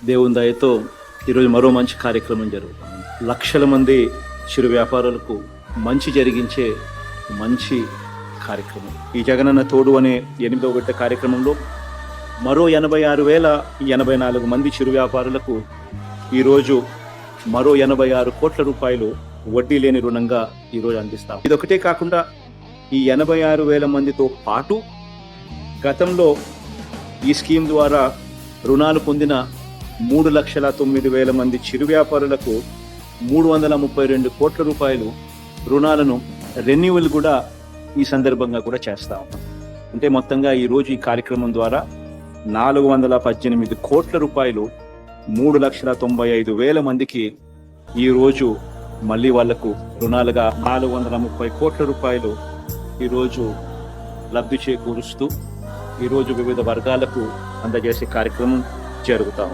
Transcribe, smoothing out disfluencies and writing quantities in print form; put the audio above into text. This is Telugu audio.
దేవుని దయతో ఈరోజు మరో మంచి కార్యక్రమం జరుగుతుంది. లక్షల మంది చిరు వ్యాపారులకు మంచి జరిగించే మంచి కార్యక్రమం. ఈ జగనన్న తోడు అనే 8వ విడత కార్యక్రమంలో మరో 86,084 మంది చిరు వ్యాపారులకు ఈరోజు మరో 86 కోట్ల రూపాయలు వడ్డీ లేని రుణంగా ఈరోజు అందిస్తాం. ఇదొకటే కాకుండా ఈ 86,000 మందితో పాటు గతంలో ఈ స్కీమ్ ద్వారా రుణాలు పొందిన 3,09,000 మంది చిరు వ్యాపారులకు 332 కోట్ల రూపాయలు రుణాలను రెన్యువల్ కూడా ఈ సందర్భంగా కూడా చేస్తాం. అంటే మొత్తంగా ఈరోజు ఈ కార్యక్రమం ద్వారా 418 కోట్ల రూపాయలు 3,95,000 మందికి ఈరోజు మళ్ళీ వాళ్లకు రుణాలుగా 430 కోట్ల రూపాయలు ఈరోజు లబ్ధి చేకూరుస్తూ ఈరోజు వివిధ వర్గాలకు అందజేసే కార్యక్రమం జరుగుతాం.